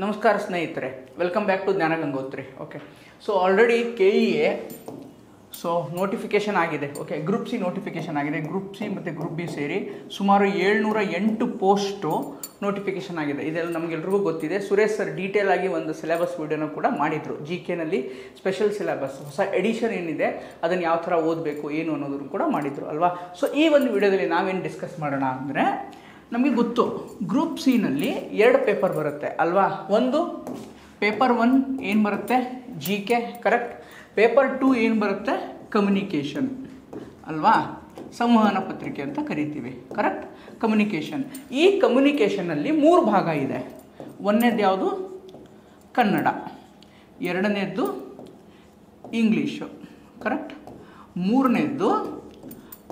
ನಮಸ್ಕಾರ ಸ್ನೇಹಿತರೆ, welcome back to ಜ್ಞಾನ Gangotri. Okay, so already KEA notification ಆಗಿದೆ. ಓಕೆ, ಗ್ರೂಪ್ ಸಿ ನೋಟಿಫಿಕೇಷನ್ ಆಗಿದೆ. ಗ್ರೂಪ್ ಸಿ ಮತ್ತು ಗ್ರೂಪ್ ಬಿ ಸೇರಿ ಸುಮಾರು 708 ಪೋಸ್ಟು ನೋಟಿಫಿಕೇಷನ್ ಆಗಿದೆ. ಇದೆಲ್ಲ ನಮಗೆಲ್ರಿಗೂ ಗೊತ್ತಿದೆ. ಸುರೇಶ್ ಸರ್ ಡೀಟೇಲ್ ಆಗಿ ಒಂದು ಸಿಲೆಬಸ್ ವಿಡಿಯೋನ ಕೂಡ ಮಾಡಿದರು. GKನಲ್ಲಿ ಸ್ಪೆಷಲ್ ಸಿಲೆಬಸ್ ಹೊಸ ಎಡಿಷನ್ ಏನಿದೆ ಅದನ್ನು ಯಾವ ಥರ ಓದಬೇಕು ಏನು ಅನ್ನೋದನ್ನು ಕೂಡ ಮಾಡಿದರು ಅಲ್ವಾ. ಸೊ ಈ ಒಂದು ವಿಡಿಯೋದಲ್ಲಿ ನಾವೇನು ಡಿಸ್ಕಸ್ ಮಾಡೋಣ ಅಂದರೆ, ನಮಗೆ ಗೊತ್ತು ಗ್ರೂಪ್ ಸಿನಲ್ಲಿ 2 ಪೇಪರ್ ಬರುತ್ತೆ ಅಲ್ವಾ. ಒಂದು ಪೇಪರ್ 1 ಏನು ಬರುತ್ತೆ, GK, ಕರೆಕ್ಟ್. ಪೇಪರ್ 2 ಏನು ಬರುತ್ತೆ, ಕಮ್ಯುನಿಕೇಷನ್ ಅಲ್ವಾ, ಸಂವಹನ ಪತ್ರಿಕೆ ಅಂತ ಕರಿತೀವಿ, ಕರೆಕ್ಟ್. ಕಮ್ಯುನಿಕೇಷನ್. ಈ ಕಮ್ಯುನಿಕೇಷನಲ್ಲಿ 3 ಭಾಗ ಇದೆ. ಒಂದನೇದು ಯಾವುದು, ಕನ್ನಡ. ಎರಡನೇದ್ದು ಇಂಗ್ಲೀಷು, ಕರೆಕ್ಟ್. ಮೂರನೇದ್ದು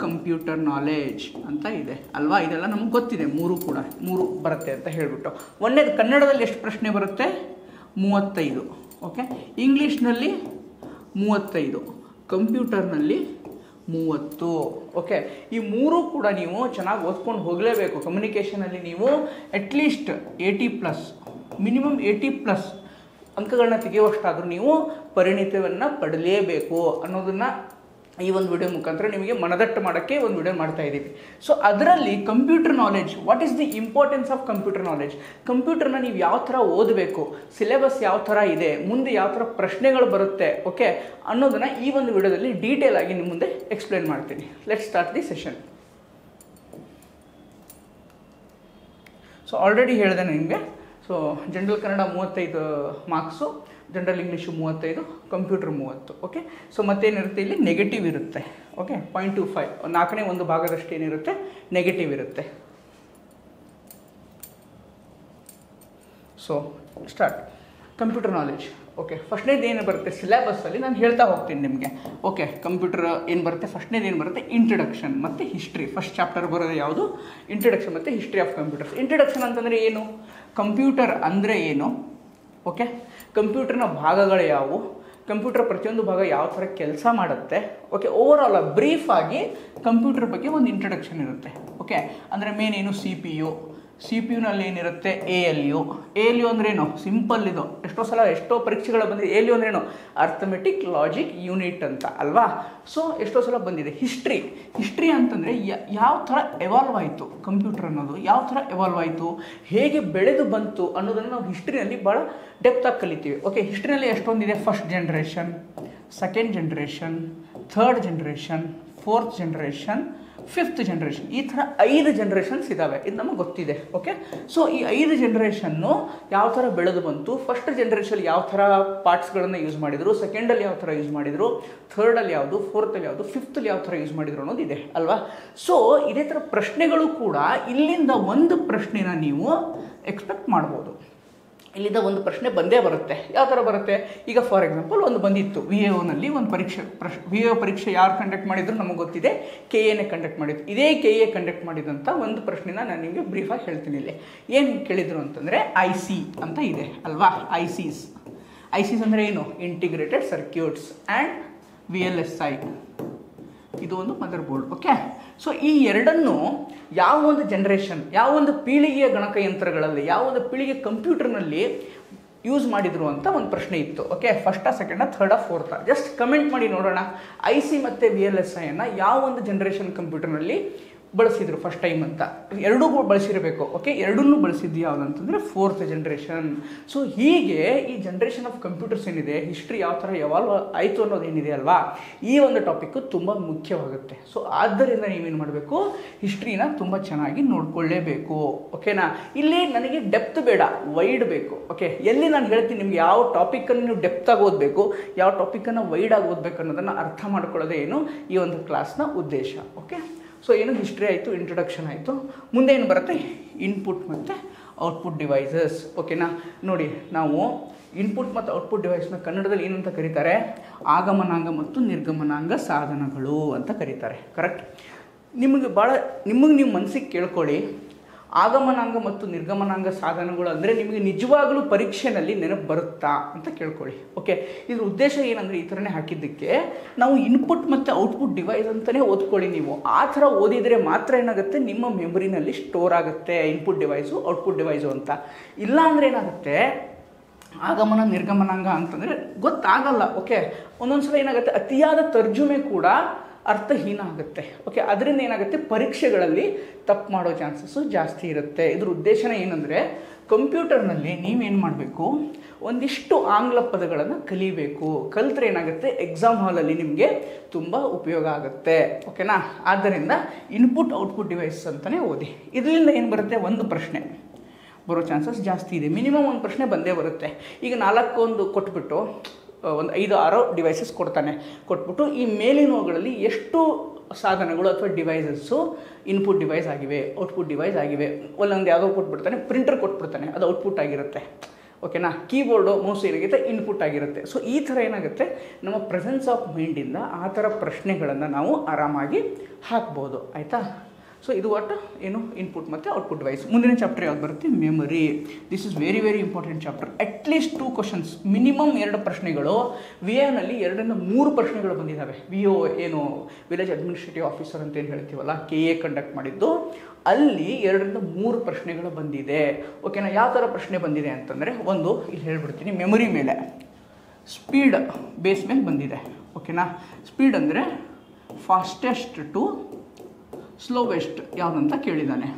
ಕಂಪ್ಯೂಟರ್ ನಾಲೆಜ್ ಅಂತ ಇದೆ ಅಲ್ವಾ. ಇದೆಲ್ಲ ನಮ್ಗೆ ಗೊತ್ತಿದೆ. 3 ಬರುತ್ತೆ ಅಂತ ಹೇಳಿಬಿಟ್ಟು. ಒಂದನೇದು ಕನ್ನಡದಲ್ಲಿ ಎಷ್ಟು ಪ್ರಶ್ನೆ ಬರುತ್ತೆ, 35. ಓಕೆ, ಇಂಗ್ಲೀಷ್ನಲ್ಲಿ 35, ಕಂಪ್ಯೂಟರ್ನಲ್ಲಿ 30. ಓಕೆ, ಈ 3 ಕೂಡ ನೀವು ಚೆನ್ನಾಗಿ ಓದ್ಕೊಂಡು ಹೋಗಲೇಬೇಕು. ಕಮ್ಯುನಿಕೇಷನಲ್ಲಿ ನೀವು ಅಟ್ಲೀಸ್ಟ್ 80+, ಮಿನಿಮಮ್ 80+ ಅಂಕಗಳನ್ನ ತೆಗೆಯುವಷ್ಟಾದರೂ ನೀವು ಪರಿಣಿತವನ್ನು ಪಡಲೇಬೇಕು ಅನ್ನೋದನ್ನು ಈ ಒಂದು ವಿಡಿಯೋ ಮುಖಾಂತರ ನಿಮಗೆ ಮನದಟ್ಟು ಮಾಡೋಕ್ಕೆ ಒಂದು ವಿಡಿಯೋ ಮಾಡ್ತಾ ಇದ್ದೀವಿ. ಸೊ ಅದರಲ್ಲಿ computer knowledge, what is the importance of computer knowledge, ಕಂಪ್ಯೂಟರ್ನ ನೀವು ಯಾವ ಥರ ಓದಬೇಕು, ಸಿಲೆಬಸ್ ಯಾವ ಥರ ಇದೆ, ಮುಂದೆ ಯಾವ ಥರ ಪ್ರಶ್ನೆಗಳು ಬರುತ್ತೆ, ಓಕೆ ಅನ್ನೋದನ್ನು ಈ ಒಂದು ವಿಡಿಯೋದಲ್ಲಿ ಡೀಟೇಲ್ ಆಗಿ ನಿಮ್ಮ ಮುಂದೆ ಎಕ್ಸ್ಪ್ಲೇನ್ ಮಾಡ್ತೀನಿ. Let's start the session. So already ಹೇಳಿದೆ ನಿಮಗೆ. So general Kannada 35 marks, general English 35, computer 30. Okay, so ಮತ್ತೇನಿರುತ್ತೆ ಇಲ್ಲಿ, ನೆಗೆಟಿವ್ ಇರುತ್ತೆ. ಓಕೆ, 0.25, 4ನೇ ಒಂದು ಭಾಗದಷ್ಟು ಏನಿರುತ್ತೆ, ನೆಗೆಟಿವ್ ಇರುತ್ತೆ. So start. Computer knowledge. Okay, ಫಸ್ಟ್ನೇದು ಏನು ಬರುತ್ತೆ ಸಿಲೆಬಸ್ಸಲ್ಲಿ ನಾನು ಹೇಳ್ತಾ ಹೋಗ್ತೀನಿ ನಿಮಗೆ. ಓಕೆ, ಕಂಪ್ಯೂಟರ್ ಏನು ಬರುತ್ತೆ, ಫಸ್ಟ್ನೇದು ಏನು ಬರುತ್ತೆ, ಇಂಟ್ರಡಕ್ಷನ್ ಮತ್ತು ಹಿಸ್ಟ್ರಿ. ಫಸ್ಟ್ ಚಾಪ್ಟರ್ ಬರೋದು ಯಾವುದು, ಇಂಟ್ರಡಕ್ಷನ್ ಮತ್ತು ಹಿಸ್ಟ್ರಿ ಆಫ್ ಕಂಪ್ಯೂಟರ್ಸ್. ಇಂಟ್ರಡಕ್ಷನ್ ಅಂತಂದರೆ ಏನು, ಕಂಪ್ಯೂಟರ್ ಅಂದರೆ ಏನು, ಓಕೆ, ಕಂಪ್ಯೂಟರ್ನ ಭಾಗಗಳು ಯಾವುವು, ಕಂಪ್ಯೂಟರ್ ಪ್ರತಿಯೊಂದು ಭಾಗ ಯಾವ ಥರ ಕೆಲಸ ಮಾಡುತ್ತೆ. ಓಕೆ, ಓವರಾಲ್ ಬ್ರೀಫಾಗಿ ಕಂಪ್ಯೂಟರ್ ಬಗ್ಗೆ ಒಂದು ಇಂಟ್ರಡಕ್ಷನ್ ಇರುತ್ತೆ. ಓಕೆ, ಅಂದರೆ ಮೇನ್ ಏನು, ಸಿ ಪಿ ಯುನಲ್ಲಿ ಏನಿರುತ್ತೆ, ALU ಅಂದ್ರೇನು, ಸಿಂಪಲ್ ಇದು. ಎಷ್ಟೋ ಪರೀಕ್ಷೆಗಳು ಬಂದಿದೆ. ALU ಅಂದ್ರೇನು, ಅರ್ಥಮೆಟಿಕ್ ಲಾಜಿಕ್ ಯೂನಿಟ್ ಅಂತ ಅಲ್ವಾ. ಸೊ ಎಷ್ಟೋ ಸಲ ಬಂದಿದೆ. ಹಿಸ್ಟ್ರಿ ಅಂತಂದರೆ ಯಾವ ಥರ ಎವಾಲ್ವ್ ಆಯಿತು ಕಂಪ್ಯೂಟರ್ ಅನ್ನೋದು, ಯಾವ ಥರ ಎವಾಲ್ವ್ ಆಯಿತು, ಹೇಗೆ ಬೆಳೆದು ಬಂತು ಅನ್ನೋದನ್ನು ನಾವು ಹಿಸ್ಟ್ರಿನಲ್ಲಿ ಭಾಳ ಡೆಪ್ತಾಗಿ ಕಲಿತೀವಿ. ಓಕೆ, ಹಿಸ್ಟ್ರಿನಲ್ಲಿ ಎಷ್ಟೊಂದಿದೆ, first generation, second generation, third generation, fourth generation, 5th generation, ಈ ಥರ 5 ಜನ್ರೇಷನ್ಸ್ ಇದ್ದಾವೆ. ಇದು ನಮಗೆ ಗೊತ್ತಿದೆ. ಓಕೆ, ಸೊ ಈ 5 ಜನ್ರೇಷನ್ನು ಯಾವ ಥರ ಬೆಳೆದು ಬಂತು, ಫಸ್ಟ್ ಜನ್ರೇಷನ್ ಯಾವ ಥರ ಪಾರ್ಟ್ಸ್ಗಳನ್ನು ಯೂಸ್ ಮಾಡಿದರು, ಸೆಕೆಂಡಲ್ಲಿ ಯಾವ ಥರ ಯೂಸ್ ಮಾಡಿದರು, ಥರ್ಡಲ್ಲಿ ಯಾವುದು, ಫೋರ್ತಲ್ಲಿ ಯಾವುದು, 5th ಯಾವ ಥರ ಯೂಸ್ ಮಾಡಿದರು ಅನ್ನೋದಿದೆ ಅಲ್ವಾ. ಸೊ ಇದೇ ಥರ ಪ್ರಶ್ನೆಗಳು ಕೂಡ ಇಲ್ಲಿಂದ ಒಂದು ಪ್ರಶ್ನೆನ ನೀವು ಎಕ್ಸ್ಪೆಕ್ಟ್ ಮಾಡ್ಬೋದು. ಇಲ್ಲಿಂದ ಒಂದು ಪ್ರಶ್ನೆ ಬಂದೇ ಬರುತ್ತೆ. ಯಾವ ಥರ ಬರುತ್ತೆ, ಈಗ ಫಾರ್ ಎಕ್ಸಾಂಪಲ್ ಒಂದು ಬಂದಿತ್ತು VAOನಲ್ಲಿ ಒಂದು VAO ಪರೀಕ್ಷೆ ಯಾರು ಕಂಡಕ್ಟ್ ಮಾಡಿದ್ರು ನಮಗೆ ಗೊತ್ತಿದೆ, KEAನೇ ಕಂಡಕ್ಟ್ ಮಾಡಿದ್ದು. ಇದೇ KEA ಕಂಡಕ್ಟ್ ಮಾಡಿದಂಥ ಒಂದು ಪ್ರಶ್ನೆನ ನಾನು ನಿಮಗೆ ಬ್ರೀಫಾಗಿ ಹೇಳ್ತೀನಿ. ಇಲ್ಲಿ ಏನು ಕೇಳಿದರು ಅಂತಂದರೆ, IC ಅಂತ ಇದೆ ಅಲ್ವಾ. ಐಸಿಸ್ ಅಂದರೆ ಏನು, ಇಂಟಿಗ್ರೇಟೆಡ್ ಸರ್ಕ್ಯೂಟ್ಸ್ ಆ್ಯಂಡ್ VLSI, ಇದು ಒಂದು ಮದರ್ ಬೋರ್ಡ್. ಓಕೆ, ಸೊ ಈ ಎರಡನ್ನು ಯಾವ ಒಂದು ಜನ್ರೇಷನ್, ಯಾವ ಒಂದು ಪೀಳಿಗೆಯ ಗಣಕಯಂತ್ರಗಳಲ್ಲಿ, ಯಾವ ಒಂದು ಪೀಳಿಗೆ ಕಂಪ್ಯೂಟರ್ನಲ್ಲಿ ಯೂಸ್ ಮಾಡಿದ್ರು ಅಂತ ಒಂದು ಪ್ರಶ್ನೆ ಇತ್ತು. ಓಕೆ, ಫಸ್ಟಾ, ಸೆಕೆಂಡಾ, ಥರ್ಡಾ, ಫೋರ್ತಾ, ಜಸ್ಟ್ ಕಮೆಂಟ್ ಮಾಡಿ ನೋಡೋಣ. IC ಮತ್ತು VLSIಯನ್ನು ಯಾವ ಒಂದು ಜನ್ರೇಷನ್ ಕಂಪ್ಯೂಟರ್ನಲ್ಲಿ ಬಳಸಿದ್ರು ಫಸ್ಟ್ ಟೈಮ್ ಅಂತ. ಎರಡೂ ಬಳಸಿರಬೇಕು. ಓಕೆ, ಎರಡನ್ನೂ ಬಳಸಿದ್ದು ಯಾವುದಂತಂದರೆ 4th ಜನ್ರೇಷನ್. ಸೊ ಹೀಗೆ ಈ ಜನ್ರೇಷನ್ ಆಫ್ ಕಂಪ್ಯೂಟರ್ಸ್ ಏನಿದೆ, ಹಿಸ್ಟ್ರಿ ಯಾವ ಥರ ಎವಾಲ್ವ್ ಆಯಿತು ಅನ್ನೋದೇನಿದೆ ಅಲ್ವಾ, ಈ ಒಂದು ಟಾಪಿಕ್ಕು ತುಂಬ ಮುಖ್ಯವಾಗುತ್ತೆ. ಸೊ ಆದ್ದರಿಂದ ನೀವೇನು ಮಾಡಬೇಕು, ಹಿಸ್ಟ್ರಿನ ತುಂಬ ಚೆನ್ನಾಗಿ ನೋಡ್ಕೊಳ್ಳೇಬೇಕು. ಓಕೆನಾ. ಇಲ್ಲಿ ನನಗೆ ಡೆಪ್ತ್ ಬೇಡ, ವೈಡ್ ಬೇಕು. ಓಕೆ, ಎಲ್ಲಿ ನಾನು ಹೇಳ್ತೀನಿ ನಿಮ್ಗೆ ಯಾವ ಟಾಪಿಕನ್ನು ನೀವು ಡೆಪ್ತಾಗಿ ಓದಬೇಕು, ಯಾವ ಟಾಪಿಕನ್ನು ವೈಡಾಗಿ ಓದಬೇಕು ಅನ್ನೋದನ್ನು ಅರ್ಥ ಮಾಡ್ಕೊಳ್ಳೋದೇ ಏನು ಈ ಒಂದು ಕ್ಲಾಸ್ನ ಉದ್ದೇಶ. ಓಕೆ, ಸೊ ಏನು, ಹಿಸ್ಟ್ರಿ ಆಯಿತು, ಇಂಟ್ರೊಡಕ್ಷನ್ ಆಯಿತು. ಮುಂದೆ ಏನು ಬರುತ್ತೆ, ಇನ್ಪುಟ್ ಮತ್ತು ಔಟ್ಪುಟ್ ಡಿವೈಸಸ್. ಓಕೆನಾ. ನೋಡಿ, ನಾವು ಇನ್ಪುಟ್ ಮತ್ತು ಔಟ್ಪುಟ್ ಡಿವೈಸ್ನ ಕನ್ನಡದಲ್ಲಿ ಏನಂತ ಕರೀತಾರೆ, ಆಗಮನಾಂಗ ಮತ್ತು ನಿರ್ಗಮನಾಂಗ ಸಾಧನಗಳು ಅಂತ ಕರೀತಾರೆ, ಕರೆಕ್ಟ್. ನಿಮಗೆ ನೀವು ಮನಸ್ಸಿಗೆ ಕೇಳ್ಕೊಳ್ಳಿ, ಆಗಮನಾಂಗ ಮತ್ತು ನಿರ್ಗಮನಾಂಗ ಸಾಧನಗಳು ಅಂದರೆ ನಿಮಗೆ ನಿಜವಾಗಲೂ ಪರೀಕ್ಷೆಯಲ್ಲಿ ನೆನಪು ಬರುತ್ತಾ ಅಂತ ಕೇಳ್ಕೊಳ್ಳಿ. ಓಕೆ, ಇದ್ರ ಉದ್ದೇಶ ಏನಂದರೆ ಈ ಥರನೇ ಹಾಕಿದ್ದಕ್ಕೆ ನಾವು ಇನ್ಪುಟ್ ಮತ್ತು ಔಟ್ಪುಟ್ ಡಿವೈಸ್ ಅಂತಲೇ ಓದ್ಕೊಳ್ಳಿ. ನೀವು ಆ ಥರ ಓದಿದರೆ ಮಾತ್ರ ಏನಾಗುತ್ತೆ, ನಿಮ್ಮ ಮೆಮೊರಿನಲ್ಲಿ ಸ್ಟೋರ್ ಆಗುತ್ತೆ ಇನ್ಪುಟ್ ಡಿವೈಸು ಔಟ್ಪುಟ್ ಡಿವೈಸು ಅಂತ. ಇಲ್ಲ ಅಂದರೆ ಏನಾಗುತ್ತೆ, ಆಗಮನ ನಿರ್ಗಮನಾಂಗ ಅಂತಂದರೆ ಗೊತ್ತಾಗಲ್ಲ. ಓಕೆ, ಒಂದೊಂದು ಸಲ ಏನಾಗುತ್ತೆ, ಅತಿಯಾದ ತರ್ಜುಮೆ ಕೂಡ ಅರ್ಥಹೀನ ಆಗುತ್ತೆ. ಓಕೆ, ಅದರಿಂದ ಏನಾಗುತ್ತೆ, ಪರೀಕ್ಷೆಗಳಲ್ಲಿ ತಪ್ಪು ಮಾಡೋ ಚಾನ್ಸಸ್ಸು ಜಾಸ್ತಿ ಇರುತ್ತೆ. ಇದ್ರ ಉದ್ದೇಶನೇ ಏನಂದರೆ, ಕಂಪ್ಯೂಟರ್ನಲ್ಲಿ ನೀವೇನು ಮಾಡಬೇಕು, ಒಂದಿಷ್ಟು ಆಂಗ್ಲ ಪದಗಳನ್ನು ಕಲಿಬೇಕು. ಕಲಿತ್ರೆ ಏನಾಗುತ್ತೆ, ಎಕ್ಸಾಮ್ ಹಾಲಲ್ಲಿ ನಿಮಗೆ ತುಂಬ ಉಪಯೋಗ ಆಗುತ್ತೆ. ಓಕೆನಾ? ಆದ್ದರಿಂದ ಇನ್ಪುಟ್ ಔಟ್ಪುಟ್ ಡಿವೈಸ್ ಅಂತಲೇ ಓದಿ. ಇದರಿಂದ ಏನು ಬರುತ್ತೆ, ಒಂದು ಪ್ರಶ್ನೆ ಬರೋ ಚಾನ್ಸಸ್ ಜಾಸ್ತಿ ಇದೆ. ಮಿನಿಮಮ್ ಒಂದು ಪ್ರಶ್ನೆ ಬಂದೇ ಬರುತ್ತೆ. ಈಗ 4 ಕೊಟ್ಬಿಟ್ಟು ಒಂದು 5-6 ಡಿವೈಸಸ್ ಕೊಟ್ಬಿಟ್ಟು ಈ ಮೇಲಿನವುಗಳಲ್ಲಿ ಎಷ್ಟು ಸಾಧನಗಳು ಅಥವಾ ಡಿವೈಸಸ್ಸು ಇನ್ಪುಟ್ ಡಿವೈಸ್ ಆಗಿವೆ, ಔಟ್ಪುಟ್ ಡಿವೈಸ್ ಆಗಿವೆ. ಒಂದೊಂದು ಯಾವುದೋ ಕೊಟ್ಬಿಡ್ತಾನೆ, ಪ್ರಿಂಟರ್ ಕೊಟ್ಬಿಡ್ತಾನೆ, ಅದು ಔಟ್ಪುಟ್ ಆಗಿರುತ್ತೆ. ಓಕೆನಾ? ಕೀಬೋರ್ಡು ಮೌಸ್ ಏನಾಗುತ್ತೆ, ಇನ್ಪುಟ್ ಆಗಿರುತ್ತೆ. ಸೊ ಈ ಥರ ಏನಾಗುತ್ತೆ, ನಮ್ಮ ಪ್ರೆಸೆನ್ಸ್ ಆಫ್ ಮೈಂಡಿಂದ ಆ ಥರ ಪ್ರಶ್ನೆಗಳನ್ನು ನಾವು ಆರಾಮಾಗಿ ಹಾಕ್ಬೋದು. ಆಯಿತಾ? ಸೊ ಇದು ಒಟ್ಟು ಏನು, ಇನ್ಪುಟ್ ಮತ್ತು ಔಟ್ಪುಟ್ ಡಿವೈಸ್. ಮುಂದಿನ ಚಾಪ್ಟರ್ ಯಾವ್ದು ಬರುತ್ತೆ, memory. This is very very important chapter. At least 2 questions, minimum 2 ಪ್ರಶ್ನೆಗಳು. ವಿ ಎನಲ್ಲಿ 2-3 ಪ್ರಶ್ನೆಗಳು ಬಂದಿದ್ದಾವೆ. VO ಏನು, ವಿಲೇಜ್ ಅಡ್ಮಿನಿಸ್ಟ್ರೇಟಿವ್ ಆಫೀಸರ್ ಅಂತ ಏನು ಹೇಳ್ತೀವಲ್ಲ, KA ಕಂಡಕ್ಟ್ ಮಾಡಿದ್ದು, ಅಲ್ಲಿ 2-3 ಪ್ರಶ್ನೆಗಳು ಬಂದಿದೆ. ಓಕೆನಾ? ಯಾವ ಥರ ಪ್ರಶ್ನೆ ಬಂದಿದೆ ಅಂತಂದರೆ, ಒಂದು ಇಲ್ಲಿ ಹೇಳ್ಬಿಡ್ತೀನಿ, ಮೆಮೊರಿ ಮೇಲೆ ಸ್ಪೀಡ್ ಬೇಸ್ ಮೇಲೆ ಬಂದಿದೆ. ಓಕೆನಾ? ಸ್ಪೀಡ್ ಅಂದರೆ ಫಾಸ್ಟೆಸ್ಟ್ ಟು ಸ್ಲೋವೆಸ್ಟ್ ಯಾವುದಂತ ಕೇಳಿದ್ದಾನೆ.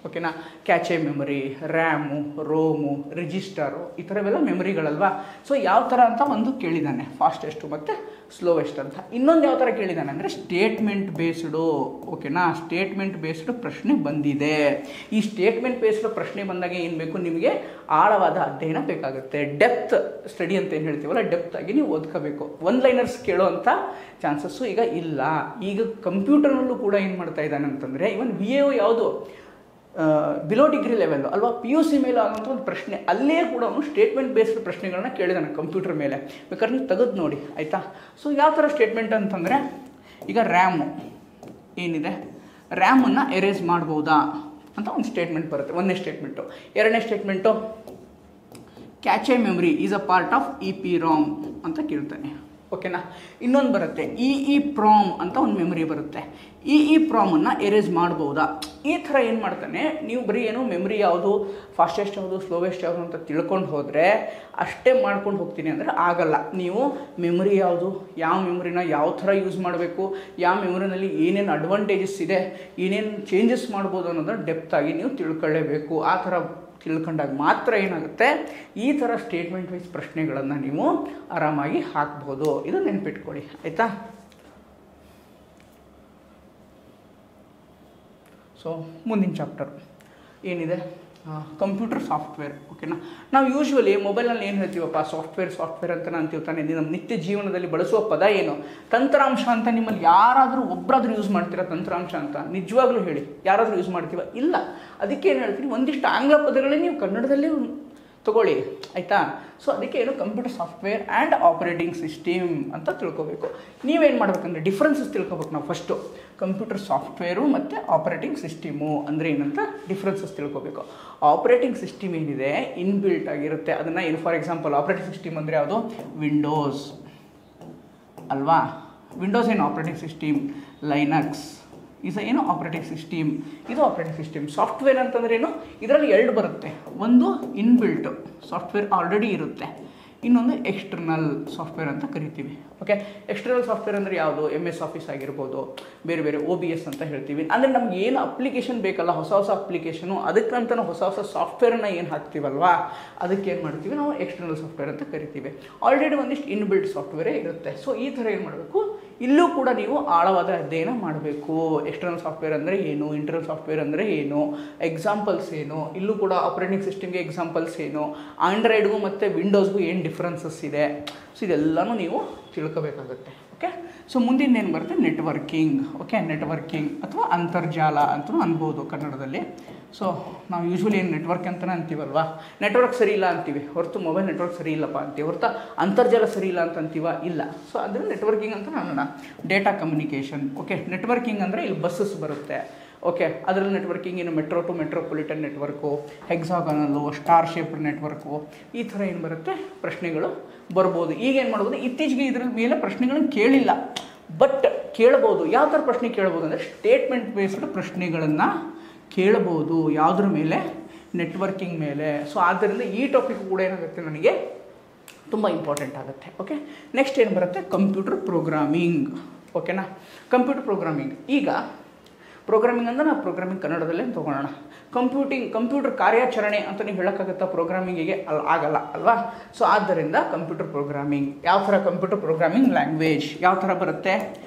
ಓಕೆನಾ? ಕ್ಯಾಚೆ ಮೆಮೊರಿ, ರ್ಯಾಮು, ರೋಮು, ರಿಜಿಸ್ಟರು, ಈ ಥರವೆಲ್ಲ ಮೆಮೊರಿಗಳಲ್ವಾ. ಸೊ ಯಾವ ಥರ ಅಂತ ಒಂದು ಕೇಳಿದ್ದಾನೆ, ಫಾಸ್ಟೆಸ್ಟು ಮತ್ತು ಸ್ಲೋವೆಸ್ಟ್ ಅಂತ. ಇನ್ನೊಂದು ಯಾವ ಥರ ಕೇಳಿದ್ದಾನೆ ಅಂದರೆ ಸ್ಟೇಟ್ಮೆಂಟ್ ಬೇಸ್ಡು. ಓಕೆನಾ? ಸ್ಟೇಟ್ಮೆಂಟ್ ಬೇಸ್ಡ್ ಪ್ರಶ್ನೆ ಬಂದಿದೆ. ಈ ಸ್ಟೇಟ್ಮೆಂಟ್ ಬೇಸ್ಡ್ ಪ್ರಶ್ನೆ ಬಂದಾಗ ಏನು ಬೇಕು, ನಿಮಗೆ ಆಳವಾದ ಅಧ್ಯಯನ ಬೇಕಾಗುತ್ತೆ. ಡೆಪ್ತ್ ಸ್ಟಡಿ ಅಂತ ಏನು ಹೇಳ್ತೀವಲ್ಲ, ಡೆಪ್ತ್ ಆಗಿ ನೀವು ಓದ್ಕೋಬೇಕು. 1 ಲೈನರ್ಸ್ ಕೇಳೋವಂಥ ಚಾನ್ಸಸ್ಸು ಈಗ ಇಲ್ಲ. ಈಗ ಕಂಪ್ಯೂಟರ್ನಲ್ಲೂ ಕೂಡ ಏನು ಮಾಡ್ತಾ ಇದ್ದಾನೆ ಅಂತಂದರೆ, ಇವನ್ VAO ಯಾವುದು ಬಿಲೋ ಡಿಗ್ರಿ ಲೆವೆಲ್ ಅಲ್ವಾ, PUC ಮೇಲೆ ಆಗುವಂಥ ಒಂದು ಪ್ರಶ್ನೆ, ಅಲ್ಲೇ ಕೂಡ ಅವನು ಸ್ಟೇಟ್ಮೆಂಟ್ ಬೇಸ್ಡ್ ಪ್ರಶ್ನೆಗಳನ್ನ ಕೇಳಿದಾನೆ ಕಂಪ್ಯೂಟರ್ ಮೇಲೆ. ಬೇಕಾದ್ರೆ ನೀವು ತೆಗೆದು ನೋಡಿ. ಆಯಿತಾ? ಸೊ ಯಾವ ಥರ ಸ್ಟೇಟ್ಮೆಂಟ್ ಅಂತಂದರೆ, ಈಗ ರ್ಯಾಮು ಏನಿದೆ, ರ್ಯಾಮನ್ನು ಎರೇಸ್ ಮಾಡ್ಬೋದಾ ಅಂತ ಒಂದು ಸ್ಟೇಟ್ಮೆಂಟ್ ಬರುತ್ತೆ. 1ನೇ ಸ್ಟೇಟ್ಮೆಂಟು. 2ನೇ statement, ಕ್ಯಾಚೆ memory is a part of EPROM ಅಂತ ಕೇಳ್ತಾನೆ. ಓಕೆನಾ? ಇನ್ನೊಂದು ಬರುತ್ತೆ EEPROM ಅಂತ ಒಂದು ಮೆಮೊರಿ ಬರುತ್ತೆ. EEPROMನ್ನು ಎರೇಸ್ ಮಾಡ್ಬೋದಾ? ಈ ಥರ ಏನು ಮಾಡ್ತಾನೆ, ನೀವು ಬರೀ ಏನು ಮೆಮೊರಿ ಯಾವುದು, ಫಾಸ್ಟೆಸ್ಟ್ ಯಾವುದು, ಸ್ಲೋವೆಸ್ಟ್ ಯಾವುದು ಅಂತ ತಿಳ್ಕೊಂಡು ಹೋದರೆ, ಅಷ್ಟೇ ಮಾಡ್ಕೊಂಡು ಹೋಗ್ತೀನಿ ಅಂದರೆ ಆಗಲ್ಲ. ನೀವು ಮೆಮೊರಿ ಯಾವುದು, ಯಾವ ಮೆಮೊರಿನ ಯಾವ ಥರ ಯೂಸ್ ಮಾಡಬೇಕು, ಯಾವ ಮೆಮೊರಿನಲ್ಲಿ ಏನೇನು ಅಡ್ವಾಂಟೇಜಸ್ ಇದೆ, ಏನೇನು ಚೇಂಜಸ್ ಮಾಡ್ಬೋದು ಅನ್ನೋದನ್ನು ಡೆಪ್ತಾಗಿ ನೀವು ತಿಳ್ಕೊಳ್ಳೇಬೇಕು. ಆ ಥರ ತಿಳ್ಕೊಂಡಾಗ ಮಾತ್ರ ಏನಾಗುತ್ತೆ, ಈ ಥರ ಸ್ಟೇಟ್ಮೆಂಟ್ ವೈಸ್ ಪ್ರಶ್ನೆಗಳನ್ನು ನೀವು ಆರಾಮಾಗಿ ಹಾಕ್ಬೋದು. ಇದು ನೆನ್ಪಿಟ್ಕೊಳ್ಳಿ. ಆಯಿತಾ? ಸೊ ಮುಂದಿನ ಚಾಪ್ಟರ್ ಏನಿದೆ, ಕಂಪ್ಯೂಟರ್ ಸಾಫ್ಟ್ವೇರ್. ಓಕೆನಾ? ನಾವು ಯೂಶ್ವಲಿ ಮೊಬೈಲ್ನಲ್ಲಿ ಏನು ಹೇಳ್ತೀವಪ್ಪ, ಸಾಫ್ಟ್ವೇರ್ ಅಂತ ಅಂತೀವಿ ತಾನೇ. ನಮ್ಮ ನಿತ್ಯ ಜೀವನದಲ್ಲಿ ಬಳಸುವ ಪದ ಏನು, ತಂತ್ರಾಂಶ ಅಂತ. ನಿಮ್ಮಲ್ಲಿ ಯಾರಾದರೂ ಒಬ್ಬರಾದರೂ ಯೂಸ್ ಮಾಡ್ತೀರಾ ತಂತ್ರಾಂಶ ಅಂತ? ನಿಜವಾಗ್ಲೂ ಹೇಳಿ, ಯಾರಾದರೂ ಯೂಸ್ ಮಾಡ್ತೀವ? ಇಲ್ಲ. ಅದಕ್ಕೆ ಏನು ಹೇಳ್ತೀನಿ, ಒಂದಿಷ್ಟು ಆಂಗ್ಲ ಪದಗಳೇ ನೀವು ಕನ್ನಡದಲ್ಲಿ ತಗೊಳ್ಳಿ. ಆಯಿತಾ? ಸೊ ಅದಕ್ಕೆ ಏನು, computer software and operating system ಅಂತ ತಿಳ್ಕೊಬೇಕು. ನೀವೇನು ಮಾಡ್ಬೇಕಂದ್ರೆ ಡಿಫ್ರೆನ್ಸಸ್ ತಿಳ್ಕೊಬೇಕು. ನಾವು ಫಸ್ಟು ಕಂಪ್ಯೂಟರ್ ಸಾಫ್ಟ್ವೇರು ಮತ್ತು ಆಪರೇಟಿಂಗ್ ಸಿಸ್ಟಮು ಅಂದರೆ ಏನಂತ ಡಿಫ್ರೆನ್ಸಸ್ ತಿಳ್ಕೊಬೇಕು. ಆಪರೇಟಿಂಗ್ ಸಿಸ್ಟಮ್ ಏನಿದೆ, ಇನ್ಬಿಲ್ಟ್ ಆಗಿರುತ್ತೆ. ಅದನ್ನು ಏನು, ಫಾರ್ ಎಕ್ಸಾಂಪಲ್ ಆಪರೇಟಿಂಗ್ ಸಿಸ್ಟಮ್ ಅಂದರೆ ಯಾವುದು, ವಿಂಡೋಸ್ ಅಲ್ವಾ. ವಿಂಡೋಸ್ ಏನು ಆಪರೇಟಿಂಗ್ ಸಿಸ್ಟಮ್, ಲೈನಕ್ಸ್ ಏನು ಆಪರೇಟಿಂಗ್ ಸಿಸ್ಟಮ್, ಇದು ಆಪರೇಟಿಂಗ್ ಸಿಸ್ಟಮ್. ಸಾಫ್ಟ್ವೇರ್ ಅಂತಂದ್ರೆ ಏನು, ಇದರಲ್ಲಿ 2 ಬರುತ್ತೆ. ಒಂದು ಇನ್ಬಿಲ್ಟ್ ಸಾಫ್ಟ್ವೇರ್ ಆಲ್ರೆಡಿ ಇರುತ್ತೆ, ಇನ್ನೊಂದು ಎಕ್ಸ್ಟರ್ನಲ್ ಸಾಫ್ಟ್ವೇರ್ ಅಂತ ಕರಿತೀವಿ. ಓಕೆ, ಎಕ್ಸ್ಟರ್ನಲ್ ಸಾಫ್ಟ್ವೇರ್ ಅಂದರೆ ಯಾವುದು, MS ಆಫೀಸ್ ಆಗಿರ್ಬೋದು, ಬೇರೆ ಬೇರೆ OBS ಅಂತ ಹೇಳ್ತೀವಿ. ಅಂದರೆ ನಮ್ಗೆ ಏನು ಅಪ್ಲಿಕೇಶನ್ ಬೇಕಲ್ಲ, ಹೊಸ ಅಪ್ಲಿಕೇಶನು, ಅದಕ್ಕಂತ ನಾವು ಹೊಸ ಸಾಫ್ಟ್ವೇರನ್ನ ಏನು ಹಾಕ್ತೀವಲ್ವಾ, ಅದಕ್ಕೆ ಏನು ಮಾಡ್ತೀವಿ ನಾವು, ಎಕ್ಸ್ಟರ್ನಲ್ ಸಾಫ್ಟ್ವೇರ್ ಅಂತ ಕರಿತೀವಿ. ಆಲ್ರೆಡಿ ಒಂದಿಷ್ಟು ಇನ್ಬಿಲ್ಟ್ ಸಾಫ್ಟ್ವೇರೇ ಇರುತ್ತೆ. ಸೊ ಈ ಥರ ಏನು ಮಾಡಬೇಕು, ಇಲ್ಲೂ ಕೂಡ ನೀವು ಆಳವಾದ ಅಧ್ಯಯನ ಮಾಡಬೇಕು. ಎಕ್ಸ್ಟರ್ನಲ್ ಸಾಫ್ಟ್ವೇರ್ ಅಂದರೆ ಏನು, ಇಂಟರ್ನಲ್ ಸಾಫ್ಟ್ವೇರ್ ಅಂದರೆ ಏನು, ಎಕ್ಸಾಂಪಲ್ಸ್ ಏನು, ಇಲ್ಲೂ ಕೂಡ ಆಪರೇಟಿಂಗ್ ಸಿಸ್ಟಮ್ಗೆ ಎಕ್ಸಾಂಪಲ್ಸ್ ಏನು, ಆಂಡ್ರಾಯ್ಡ್ಗೂ ಮತ್ತು ವಿಂಡೋಸ್ಗೂ ಏನು ಡಿಫ್ರೆನ್ಸಸ್ ಇದೆ. ಸೊ ಇದೆಲ್ಲನೂ ನೀವು ತಿಳ್ಕೋಬೇಕಾಗುತ್ತೆ. ಓಕೆ, ಸೊ ಮುಂದಿನ ಏನು ಬರುತ್ತೆ, ನೆಟ್ವರ್ಕಿಂಗ್. ಓಕೆ, ನೆಟ್ವರ್ಕಿಂಗ್ ಅಥವಾ ಅಂತರ್ಜಾಲ ಅಂತಲೂ ಅನ್ಬೋದು ಕನ್ನಡದಲ್ಲಿ. ಸೊ ನಾವು ಯೂಶ್ವಲಿ ಏನು ನೆಟ್ವರ್ಕ್ ಅಂತಲೇ ಅಂತೀವಲ್ವಾ, ನೆಟ್ವರ್ಕ್ ಸರಿ ಇಲ್ಲ ಅಂತೀವಿ ಹೊರತು ಮೊಬೈಲ್ ನೆಟ್ವರ್ಕ್ ಸರಿ ಇಲ್ಲಪ್ಪ ಅಂತೀವಿ ಹೊರತು ಅಂತರ್ಜಾಲ ಸರಿ ಇಲ್ಲ ಅಂತ ಅಂತೀವ, ಇಲ್ಲ. ಸೊ ಅದನ್ನು ನೆಟ್ವರ್ಕಿಂಗ್ ಅಂತ ಅನ್ನೋಣ. Data communication. ಓಕೆ, ನೆಟ್ವರ್ಕಿಂಗ್ ಅಂದರೆ ಇಲ್ಲಿ ಬಸ್ಸಸ್ ಬರುತ್ತೆ, ಓಕೆ, ಅದರಲ್ಲಿ ನೆಟ್ವರ್ಕಿಂಗ್ ಏನು metro to metropolitan network, hexagonal, star shaped network, ಈ ಥರ ಏನು ಬರುತ್ತೆ ಪ್ರಶ್ನೆಗಳು ಬರ್ಬೋದು. ಈಗ ಏನು ಮಾಡ್ಬೋದು, ಇತ್ತೀಚೆಗೆ ಇದ್ರ ಮೇಲೆ ಪ್ರಶ್ನೆಗಳನ್ನು ಕೇಳಿಲ್ಲ, ಬಟ್ ಕೇಳ್ಬೋದು. ಯಾವ ಥರ ಪ್ರಶ್ನೆ ಕೇಳ್ಬೋದು ಅಂದರೆ ಸ್ಟೇಟ್ಮೆಂಟ್ ಬೇಸ್ಡ್ ಪ್ರಶ್ನೆಗಳನ್ನು ಕೇಳ್ಬೋದು. ಯಾವುದ್ರ ಮೇಲೆ? ನೆಟ್ವರ್ಕಿಂಗ್ ಮೇಲೆ. ಸೊ ಆದ್ದರಿಂದ ಈ ಟಾಪಿಕ್ ಕೂಡ ಏನಾಗುತ್ತೆ ನನಗೆ ತುಂಬ ಇಂಪಾರ್ಟೆಂಟ್ ಆಗುತ್ತೆ. ಓಕೆ, ನೆಕ್ಸ್ಟ್ ಏನು ಬರುತ್ತೆ? Computer programming. ಓಕೆನಾ, ಕಂಪ್ಯೂಟರ್ ಪ್ರೋಗ್ರಾಮಿಂಗ್. ಈಗ ಪ್ರೋಗ್ರಾಮಿಂಗ್ ಅಂದರೆ ನಾವು ಪ್ರೋಗ್ರಾಮಿಂಗ್ ಕನ್ನಡದಲ್ಲೇ ತೊಗೊಳ್ಳೋಣ. ಕಂಪ್ಯೂಟರ್ ಕಾರ್ಯಾಚರಣೆ ಅಂತ ನೀವು ಹೇಳೋಕ್ಕಾಗುತ್ತಾ ಪ್ರೋಗ್ರಾಮಿಂಗಿಗೆ? ಆಗಲ್ಲ ಅಲ್ವಾ? ಸೊ ಆದ್ದರಿಂದ ಕಂಪ್ಯೂಟರ್ ಪ್ರೋಗ್ರಾಮಿಂಗ್ ಯಾವ ಥರ? ಕಂಪ್ಯೂಟರ್ ಪ್ರೋಗ್ರಾಮಿಂಗ್ ಲ್ಯಾಂಗ್ವೇಜ್ ಯಾವ ಥರ ಬರುತ್ತೆ?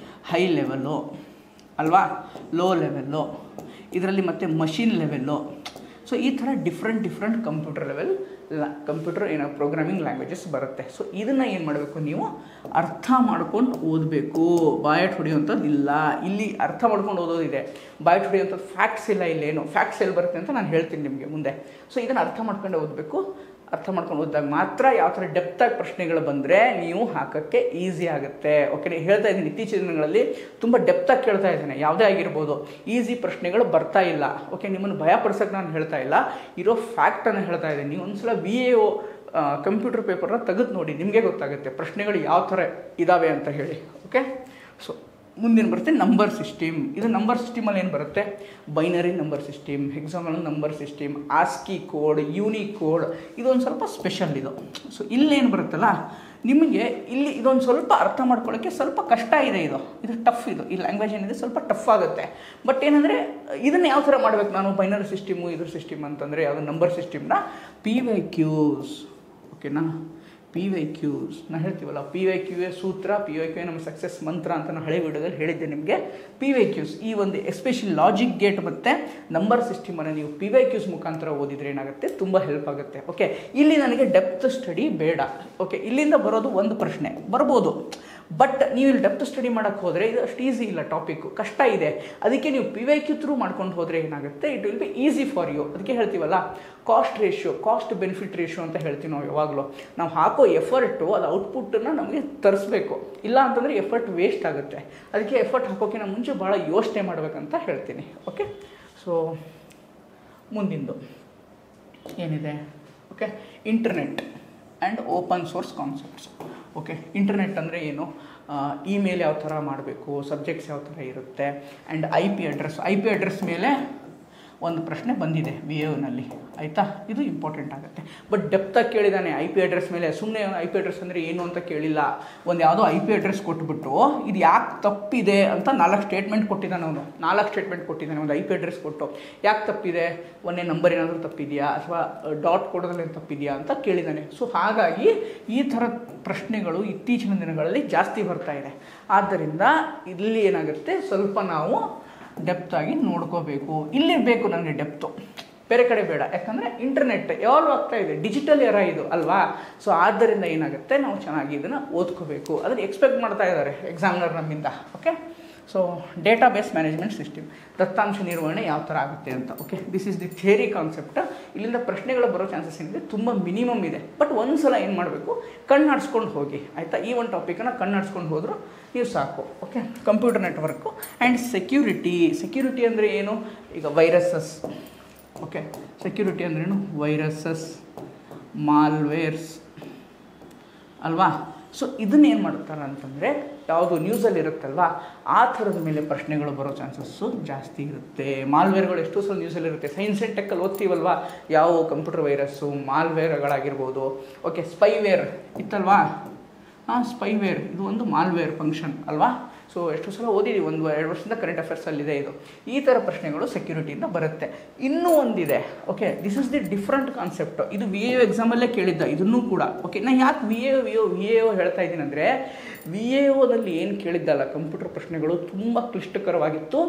ಹೈ ಲೆವೆಲ್ಲು ಅಲ್ವಾ, ಲೋ ಲೆವೆಲ್ಲು, ಇದರಲ್ಲಿ ಮತ್ತು ಮಷಿನ್ ಲೆವೆಲ್ಲು. ಸೊ ಈ ಥರ different computer level computer programming languages ಬರುತ್ತೆ. ಸೊ ಇದನ್ನು ಏನು ಮಾಡಬೇಕು, ನೀವು ಅರ್ಥ ಮಾಡ್ಕೊಂಡು ಓದಬೇಕು. ಬಾಯಟ್ ಹೊಡೆಯುವಂಥದ್ದು ಇಲ್ಲ ಇಲ್ಲಿ. ಅರ್ಥ ಮಾಡ್ಕೊಂಡು ಓದೋದಿದೆ, ಬಾಯಟ್ ಹೊಡೆಯುವಂಥದ್ದು ಫ್ಯಾಕ್ಟ್ಸ್ ಇಲ್ಲ. ಇಲ್ಲೇನು ಫ್ಯಾಕ್ಟ್ಸ್ ಎಲ್ಲಿ ಬರುತ್ತೆ ಅಂತ ನಾನು ಹೇಳ್ತೀನಿ ನಿಮಗೆ ಮುಂದೆ. ಸೊ ಇದನ್ನು ಅರ್ಥ ಮಾಡ್ಕೊಂಡೆ ಓದಬೇಕು. ಅರ್ಥ ಮಾಡ್ಕೊಂಡು ಓದಿದಾಗ ಮಾತ್ರ ಯಾವ ಥರ ಡೆಪ್ತಾಗಿ ಪ್ರಶ್ನೆಗಳು ಬಂದರೆ ನೀವು ಹಾಕೋಕ್ಕೆ ಈಸಿ ಆಗುತ್ತೆ. ಓಕೆ, ನೀವು ಹೇಳ್ತಾ ಇದ್ದೀನಿ ಇತ್ತೀಚಿನ ದಿನಗಳಲ್ಲಿ ತುಂಬ ಡೆಪ್ತಾಗಿ ಕೇಳ್ತಾ ಇದ್ದೇನೆ. ಯಾವುದೇ ಆಗಿರ್ಬೋದು, ಈಸಿ ಪ್ರಶ್ನೆಗಳು ಬರ್ತಾ ಇಲ್ಲ. ಓಕೆ, ನಿಮ್ಮನ್ನು ಭಯಪಡಿಸೋಕ್ಕೆ ನಾನು ಹೇಳ್ತಾ ಇಲ್ಲ, ಇರೋ ಫ್ಯಾಕ್ಟನ್ನು ಹೇಳ್ತಾ ಇದ್ದೀನಿ. ನೀವು ಒಂದ್ಸಲ VAO ಕಂಪ್ಯೂಟರ್ ಪೇಪರ್ನ ತೆಗೆದು ನೋಡಿ, ನಿಮಗೆ ಗೊತ್ತಾಗುತ್ತೆ ಪ್ರಶ್ನೆಗಳು ಯಾವ ಥರ ಇದ್ದಾವೆ ಅಂತ ಹೇಳಿ. ಓಕೆ, ಸೊ ಮುಂದೇನು ಬರುತ್ತೆ? Number system. ಇದು ನಂಬರ್ ಸಿಸ್ಟಮಲ್ಲಿ ಏನು ಬರುತ್ತೆ? Binary number system, hexagonal number system, ASCII code, Unicode. ಇದೊಂದು ಸ್ವಲ್ಪ ಸ್ಪೆಷಲ್ ಇದು. ಸೊ ಇಲ್ಲೇನು ಬರುತ್ತಲ್ಲ ನಿಮಗೆ, ಇಲ್ಲಿ ಇದೊಂದು ಸ್ವಲ್ಪ ಅರ್ಥ ಮಾಡ್ಕೊಳ್ಳೋಕ್ಕೆ ಸ್ವಲ್ಪ ಕಷ್ಟ ಇದೆ. ಇದು ಟಫ್. ಈ ಲ್ಯಾಂಗ್ವೇಜ್ ಏನಿದೆ ಸ್ವಲ್ಪ ಟಫ್ ಆಗುತ್ತೆ. ಬಟ್ ಏನಂದರೆ ಇದನ್ನು ಯಾವ ಥರ ಮಾಡಬೇಕು ನಾನು? ಬೈನರಿ ಸಿಸ್ಟಮು ಇದ್ರ ಸಿಸ್ಟಮ್ ಅಂತಂದರೆ ಯಾವುದು? ನಂಬರ್ ಸಿಸ್ಟಮ್ನ PYQs. ಓಕೆನಾ, PYQs ನಾನು ಹೇಳ್ತೀವಲ್ಲ, PYQA ಸೂತ್ರ, PYQA ನಮ್ಮ ಸಕ್ಸಸ್ ಮಂತ್ರ ಅಂತ ನಾನು ಹಳೆ ವಿಡಿಯೋದಲ್ಲಿ ಹೇಳಿದ್ದೆ ನಿಮಗೆ. PYQs ಈ ಒಂದು ಎಸ್ಪೆಷಲಿ ಲಾಜಿಕ್ ಗೇಟ್ ಮತ್ತು ನಂಬರ್ ಸಿಸ್ಟಮನ್ನು ನೀವು PYQs ಮುಖಾಂತರ ಓದಿದರೆ ಏನಾಗುತ್ತೆ? ತುಂಬ ಹೆಲ್ಪ್ ಆಗುತ್ತೆ. ಓಕೆ, ಇಲ್ಲಿ ನನಗೆ ಡೆಪ್ತ್ ಸ್ಟಡಿ ಬೇಡ. ಓಕೆ, ಇಲ್ಲಿಂದ ಬರೋದು ಒಂದು ಪ್ರಶ್ನೆ ಬರ್ಬೋದು, ಬಟ್ ನೀವು ಇಲ್ಲಿ ಡೆಪ್ತ್ ಸ್ಟಡಿ ಮಾಡೋಕ್ಕೆ ಹೋದರೆ ಇದು ಅಷ್ಟು ಈಸಿ ಇಲ್ಲ, ಟಾಪಿಕ್ಕು ಕಷ್ಟ ಇದೆ. ಅದಕ್ಕೆ ನೀವು PYQ ಥ್ರೂ ಮಾಡ್ಕೊಂಡು ಹೋದರೆ ಏನಾಗುತ್ತೆ? It will be easy for you. ಅದಕ್ಕೆ ಹೇಳ್ತೀವಲ್ಲ cost ratio, cost benefit ratio ಅಂತ ಹೇಳ್ತೀವಿ ನಾವು ಯಾವಾಗಲೂ. ನಾವು ಹಾಕೋ ಎಫರ್ಟು ಅದು ಔಟ್ಪುಟ್ಟನ್ನು ನಮಗೆ ತರಿಸ್ಬೇಕು. ಇಲ್ಲ ಅಂತಂದರೆ ಎಫರ್ಟ್ ವೇಸ್ಟ್ ಆಗುತ್ತೆ. ಅದಕ್ಕೆ ಎಫರ್ಟ್ ಹಾಕೋಕ್ಕಿಂತ ಮುಂಚೆ ಭಾಳ ಯೋಚನೆ ಮಾಡಬೇಕಂತ ಹೇಳ್ತೀನಿ. ಓಕೆ, ಸೊ ಮುಂದಿಂದು ಏನಿದೆ? Okay, internet and open source concepts. Okay, internet ಅಂದರೆ ಏನು? ಇಮೇಲ್ ಯಾವ ಥರ ಮಾಡಬೇಕು, ಸಬ್ಜೆಕ್ಟ್ಸ್ ಯಾವ ಥರ ಇರುತ್ತೆ, ಆ್ಯಂಡ್ IP ಅಡ್ರೆಸ್ ಮೇಲೆ ಒಂದು ಪ್ರಶ್ನೆ ಬಂದಿದೆ VAOನಲ್ಲಿ, ಆಯಿತಾ? ಇದು ಇಂಪಾರ್ಟೆಂಟ್ ಆಗುತ್ತೆ. ಬಟ್ ಡೆಪ್ತಾಗಿ ಕೇಳಿದ್ದಾನೆ IP ಅಡ್ರೆಸ್ ಮೇಲೆ. ಸುಮ್ಮನೆ IP ಅಡ್ರೆಸ್ ಅಂದರೆ ಏನು ಅಂತ ಕೇಳಿಲ್ಲ. ಒಂದು ಯಾವುದೋ IP ಅಡ್ರೆಸ್ ಕೊಟ್ಬಿಟ್ಟು ಇದು ಯಾಕೆ ತಪ್ಪಿದೆ ಅಂತ 4 ಸ್ಟೇಟ್ಮೆಂಟ್ ಕೊಟ್ಟಿದ್ದಾನೆ ಅವನು. 4 ಸ್ಟೇಟ್ಮೆಂಟ್ ಕೊಟ್ಟಿದ್ದಾನೆ ಒಂದು IP ಅಡ್ರೆಸ್ ಕೊಟ್ಟು. ಯಾಕೆ ತಪ್ಪಿದೆ? ಒಂದೇ ನಂಬರ್ ಏನಾದರೂ ತಪ್ಪಿದೆಯಾ ಅಥವಾ ಡಾಟ್ ಕೊಡೋದ್ರಲ್ಲಿ ತಪ್ಪಿದೆಯಾ ಅಂತ ಕೇಳಿದ್ದಾನೆ. ಸೊ ಹಾಗಾಗಿ ಈ ಥರ ಪ್ರಶ್ನೆಗಳು ಇತ್ತೀಚಿನ ದಿನಗಳಲ್ಲಿ ಜಾಸ್ತಿ ಬರ್ತಾ ಇದೆ. ಆದ್ದರಿಂದ ಇಲ್ಲಿ ಏನಾಗುತ್ತೆ, ಸ್ವಲ್ಪ ನಾವು ಡೆಪ್ತಾಗಿ ನೋಡ್ಕೋಬೇಕು. ಇಲ್ಲಿ ಬೇಕು ನನಗೆ ಡೆಪ್ತು, ಬೇರೆ ಕಡೆ ಬೇಡ. ಯಾಕಂದರೆ ಇಂಟರ್ನೆಟ್ ಯಾವಾಗಲೂ ಆಗ್ತಾ ಇದೆ, ಡಿಜಿಟಲ್ ಎರ ಇದು ಅಲ್ವಾ? ಸೊ ಆದ್ದರಿಂದ ಏನಾಗುತ್ತೆ, ನಾವು ಚೆನ್ನಾಗಿ ಇದನ್ನು ಓದ್ಕೋಬೇಕು. ಅದನ್ನು ಎಕ್ಸ್ಪೆಕ್ಟ್ ಮಾಡ್ತಾ ಇದ್ದಾರೆ ಎಕ್ಸಾಮಿನರ್ ನಮ್ಮಿಂದ. Okay, so database management system, ದತ್ತಾಂಶ ನಿರ್ವಹಣೆ ಯಾವ ಥರ ಆಗುತ್ತೆ ಅಂತ. Okay, this is the theory concept. ಇಲ್ಲಿಂದ ಪ್ರಶ್ನೆಗಳು ಬರೋ ಚಾನ್ಸಸ್ ಏನಿದೆ ತುಂಬ ಮಿನಿಮಮ್ ಇದೆ. ಬಟ್ ಒಂದು ಸಲ ಏನು ಮಾಡಬೇಕು, ಕಣ್ಣಾಡಿಸ್ಕೊಂಡು ಹೋಗಿ, ಆಯಿತಾ? ಈ ಒಂದು ಟಾಪಿಕನ್ನು ಕಣ್ಣಾಡಿಸ್ಕೊಂಡು ಹೋದರೂ ನೀವು ಸಾಕು. Okay, computer network and security ಅಂದರೆ ಏನು? ಈಗ ವೈರಸಸ್. ಓಕೆ, ಸೆಕ್ಯೂರಿಟಿ ಅಂದ್ರೇನು? ವೈರಸಸ್, ಮಾಲ್ವೇರ್ಸ್ ಅಲ್ವಾ? ಸೊ ಇದನ್ನೇನು ಮಾಡ್ತಾರೆ ಅಂತಂದರೆ, ಯಾವುದು ನ್ಯೂಸಲ್ಲಿ ಇರುತ್ತಲ್ವ ಆ ಥರದ ಮೇಲೆ ಪ್ರಶ್ನೆಗಳು ಬರೋ ಚಾನ್ಸಸ್ಸು ಜಾಸ್ತಿ ಇರುತ್ತೆ. ಮಾಲ್ವೇರ್ಗಳು ಎಷ್ಟೋ ಸಲ ನ್ಯೂಸಲ್ಲಿ ಇರುತ್ತೆ. ಸೈನ್ಸ್ ಆ್ಯಂಡ್ ಟೆಕ್ಕಲ್ಲಿ ಓದ್ತೀವಲ್ವ, ಯಾವ ಕಂಪ್ಯೂಟರ್ ವೈರಸ್ಸು, ಮಾಲ್ವೇರ್ಗಳಾಗಿರ್ಬೋದು. ಓಕೆ, ಸ್ಪೈವೇರ್ ಇತ್ತಲ್ವಾ? ಸ್ಪೈವೇರ್ ಇದು ಒಂದು ಮಾಲ್ವೇರ್ ಫಂಕ್ಷನ್ ಅಲ್ವಾ? ಸೊ ಎಷ್ಟೋ ಸಲ ಓದಿದ್ದೀವಿ, 1-2 ವರ್ಷದಿಂದ ಕರೆಂಟ್ ಅಫೇರ್ಸಲ್ಲಿದೆ ಇದು. ಈ ಥರ ಪ್ರಶ್ನೆಗಳು ಸೆಕ್ಯೂರಿಟಿಯಿಂದ ಬರುತ್ತೆ. ಇನ್ನೂ ಒಂದಿದೆ. Okay, this is the different concept. ಇದು VAO ಎಕ್ಸಾಮಲ್ಲೇ ಕೇಳಿದ್ದ ಇದನ್ನೂ ಕೂಡ. ಓಕೆ, ನಾನು ಯಾಕೆ VAO ಹೇಳ್ತಾ ಇದ್ದೀನಿ ಅಂದರೆ, VAOದಲ್ಲಿ ಏನು ಕೇಳಿದ್ದಲ್ಲ ಕಂಪ್ಯೂಟರ್ ಪ್ರಶ್ನೆಗಳು ತುಂಬ ಕ್ಲಿಷ್ಟಕರವಾಗಿತ್ತು.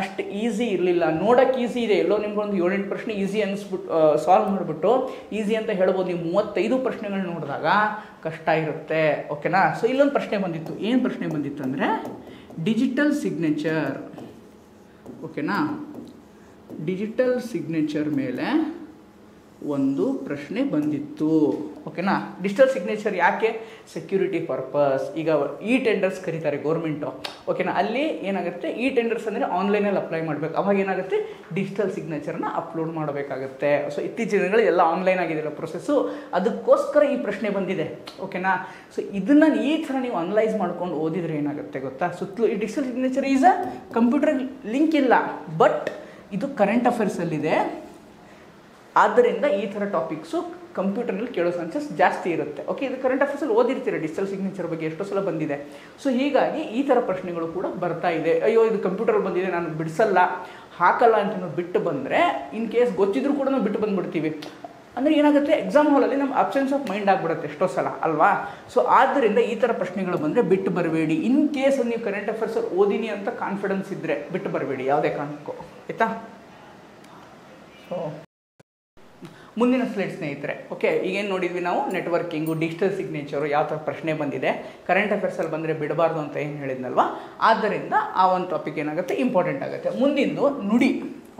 ಅಷ್ಟು ಈಸಿ ಇರಲಿಲ್ಲ. ನೋಡೋಕ್ಕೆ ಈಸಿ ಇದೆ, ಎಲ್ಲೋ ನಿಮ್ಗೊಂದು 7-8 ಪ್ರಶ್ನೆ ಈಸಿ ಅನ್ನಿಸ್ಬಿಟ್ಟು ಸಾಲ್ವ್ ಮಾಡಿಬಿಟ್ಟು ಈಸಿ ಅಂತ ಹೇಳ್ಬೋದು. ನೀವು 35 ಪ್ರಶ್ನೆಗಳನ್ನ ನೋಡಿದಾಗ ಕಷ್ಟ ಇರುತ್ತೆ. ಓಕೆನಾ? ಸೊ ಇಲ್ಲೊಂದು ಪ್ರಶ್ನೆ ಬಂದಿತ್ತು. ಏನು ಪ್ರಶ್ನೆ ಬಂದಿತ್ತು ಅಂದರೆ ಡಿಜಿಟಲ್ ಸಿಗ್ನೇಚರ್. ಓಕೆನಾ? ಡಿಜಿಟಲ್ ಸಿಗ್ನೇಚರ್ ಮೇಲೆ ಒಂದು ಪ್ರಶ್ನೆ ಬಂದಿತ್ತು. ಓಕೆನಾ. ಡಿಜಿಟಲ್ ಸಿಗ್ನೇಚರ್ ಯಾಕೆ? Security purpose. ಈಗ ಇ ಟೆಂಡರ್ಸ್ ಕರೀತಾರೆ ಗೌರ್ಮೆಂಟು. ಓಕೆನಾ. ಅಲ್ಲಿ ಏನಾಗುತ್ತೆ, ಇ ಟೆಂಡರ್ಸ್ ಅಂದರೆ ಆನ್ಲೈನಲ್ಲಿ ಅಪ್ಲೈ ಮಾಡಬೇಕು. ಅವಾಗ ಏನಾಗುತ್ತೆ, ಡಿಜಿಟಲ್ ಸಿಗ್ನೇಚರ್ನ ಅಪ್ಲೋಡ್ ಮಾಡಬೇಕಾಗುತ್ತೆ. ಸೊ ಇತ್ತೀಚಿನ ದಿನಗಳು ಎಲ್ಲ ಆನ್ಲೈನ್ ಆಗಿದೆಯಲ್ಲ ಪ್ರೊಸೆಸ್ಸು, ಅದಕ್ಕೋಸ್ಕರ ಈ ಪ್ರಶ್ನೆ ಬಂದಿದೆ. ಓಕೆನಾ. ಸೊ ಇದನ್ನು ಈ ಥರ ನೀವು ಅನಲೈಸ್ ಮಾಡ್ಕೊಂಡು ಓದಿದರೆ ಏನಾಗುತ್ತೆ ಗೊತ್ತಾ, ಸುತ್ತಲೂ ಈ digital signature is a computer link ಇಲ್ಲ, ಬಟ್ ಇದು ಕರೆಂಟ್ ಅಫೇರ್ಸಲ್ಲಿದೆ. ಆದ್ದರಿಂದ ಈ ಥರ ಟಾಪಿಕ್ಸು ಕಂಪ್ಯೂಟರ್ನಲ್ಲಿ ಕೇಳೋ ಚಾನ್ಸಸ್ ಜಾಸ್ತಿ ಇರುತ್ತೆ. ಓಕೆ, ಇದು ಕರೆಂಟ್ ಅಫೇರ್ಸಲ್ಲಿ ಓದಿರ್ತೀರ ಡಿಜಿಟಲ್ ಸಿಗ್ನೇಚರ್ ಬಗ್ಗೆ ಎಷ್ಟೋ ಸಲ ಬಂದಿದೆ. ಸೊ ಹೀಗಾಗಿ ಈ ಥರ ಪ್ರಶ್ನೆಗಳು ಕೂಡ ಬರ್ತಾ ಇದೆ. ಅಯ್ಯೋ ಇದು ಕಂಪ್ಯೂಟರ್ ಬಂದಿದೆ, ನಾನು ಬಿಡಿಸಲ್ಲ, ಹಾಕಲ್ಲ ಅಂತ ಬಿಟ್ಟು ಬಂದರೆ, ಇನ್ ಕೇಸ್ ಗೊತ್ತಿದ್ರು ಕೂಡ ನಾವು ಬಿಟ್ಟು ಬಂದುಬಿಡ್ತೀವಿ. ಅಂದರೆ ಏನಾಗುತ್ತೆ, ಎಕ್ಸಾಮ್ ಹಾಲಲ್ಲಿ ನಮ್ಮ ಅಬ್ಸೆನ್ಸ್ ಆಫ್ ಮೈಂಡ್ ಆಗಿಬಿಡುತ್ತೆ ಎಷ್ಟೋ ಸಲ ಅಲ್ವಾ. ಸೊ ಆದ್ದರಿಂದ ಈ ಥರ ಪ್ರಶ್ನೆಗಳು ಬಂದರೆ ಬಿಟ್ಟು ಬರಬೇಡಿ. ಇನ್ ಕೇಸ್ ನೀವು ಕರೆಂಟ್ ಅಫೇರ್ಸಲ್ಲಿ ಓದಿನಿ ಅಂತ ಕಾನ್ಫಿಡೆನ್ಸ್ ಇದ್ದರೆ ಬಿಟ್ಟು ಬರಬೇಡಿ ಯಾವುದೇ ಕಾರಣಕ್ಕೂ, ಆಯಿತಾ. ಸೊ ಮುಂದಿನ ಸ್ಲೈಡ್ ಸ್ನೇಹಿತರೆ. ಓಕೆ, ಈಗೇನು ನೋಡಿದ್ವಿ ನಾವು, ನೆಟ್ವರ್ಕಿಂಗು, ಡಿಜಿಟಲ್ ಸಿಗ್ನೇಚರು, ಯಾವ ಥರ ಪ್ರಶ್ನೆ ಬಂದಿದೆ, ಕರೆಂಟ್ ಅಫೇರ್ಸಲ್ಲಿ ಬಂದರೆ ಬಿಡಬಾರ್ದು ಅಂತ ಏನು ಹೇಳಿದ್ನಲ್ವ. ಆದ್ದರಿಂದ ಆ ಒಂದು ಟಾಪಿಕ್ ಏನಾಗುತ್ತೆ, ಇಂಪಾರ್ಟೆಂಟ್ ಆಗುತ್ತೆ. ಮುಂದಿಂದು ನುಡಿ.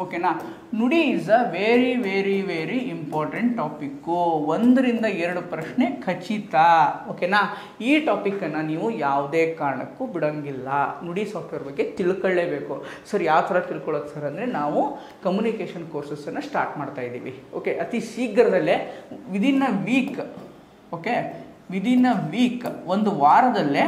ಓಕೆನಾ. ನುಡಿ is a very very very important topic. 1-2 ಪ್ರಶ್ನೆ ಖಚಿತ. ಓಕೆನಾ. ಈ ಟಾಪಿಕನ್ನು ನೀವು ಯಾವುದೇ ಕಾರಣಕ್ಕೂ ಬಿಡೋಂಗಿಲ್ಲ. ನುಡಿ ಸಾಫ್ಟ್ವೇರ್ ಬಗ್ಗೆ ತಿಳ್ಕೊಳ್ಳೇಬೇಕು. ಸರ್ ಯಾವ ಥರ ತಿಳ್ಕೊಳ್ಳೋದು ಸರ್ ಅಂದರೆ, ನಾವು ಕಮ್ಯುನಿಕೇಷನ್ ಕೋರ್ಸಸ್ಸನ್ನು ಸ್ಟಾರ್ಟ್ ಮಾಡ್ತಾ ಇದ್ದೀವಿ. ಓಕೆ, ಅತಿ ಶೀಘ್ರದಲ್ಲೇ within a week, okay, within a week, ಒಂದು ವಾರದಲ್ಲೇ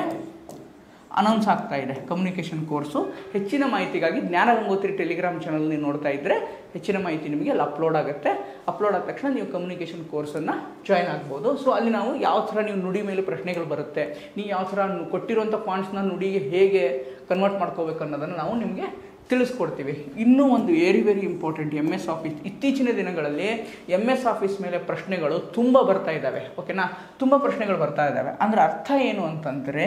ಅನೌನ್ಸ್ ಆಗ್ತಾ ಇದೆ ಕಮ್ಯುನಿಕೇಷನ್ ಕೋರ್ಸು. ಹೆಚ್ಚಿನ ಮಾಹಿತಿಗಾಗಿ ಜ್ಞಾನಗಂಗೋತ್ರಿ ಟೆಲಿಗ್ರಾಮ್ ಚಾನಲ್ ನೀವು ನೋಡ್ತಾ ಇದ್ದರೆ ಹೆಚ್ಚಿನ ಮಾಹಿತಿ ನಿಮಗೆ ಅಲ್ಲಿ ಅಪ್ಲೋಡ್ ಆಗುತ್ತೆ. ಅಪ್ಲೋಡ್ ಆದ ತಕ್ಷಣ ನೀವು ಕಮ್ಯುನಿಕೇಷನ್ ಕೋರ್ಸನ್ನು ಜಾಯ್ನ್ ಆಗ್ಬೋದು. ಸೊ ಅಲ್ಲಿ ನಾವು ಯಾವ ಥರ ನೀವು ನುಡಿ ಮೇಲೆ ಪ್ರಶ್ನೆಗಳು ಬರುತ್ತೆ, ನೀವು ಯಾವ ಥರ ಕೊಟ್ಟಿರುವಂಥ ಪಾಯಿಂಟ್ಸ್ನ ನುಡಿಗೆ ಹೇಗೆ ಕನ್ವರ್ಟ್ ಮಾಡ್ಕೋಬೇಕು ಅನ್ನೋದನ್ನು ನಾವು ನಿಮಗೆ ತಿಳಿಸ್ಕೊಡ್ತೀವಿ. ಇನ್ನೂ ಒಂದು very very important, MS office. ಇತ್ತೀಚಿನ ದಿನಗಳಲ್ಲಿ MS ಆಫೀಸ್ ಮೇಲೆ ಪ್ರಶ್ನೆಗಳು ತುಂಬ ಬರ್ತಾ ಇದ್ದಾವೆ. ಓಕೆನಾ. ತುಂಬ ಪ್ರಶ್ನೆಗಳು ಬರ್ತಾ ಇದ್ದಾವೆ. ಅಂದರೆ ಅರ್ಥ ಏನು ಅಂತಂದರೆ,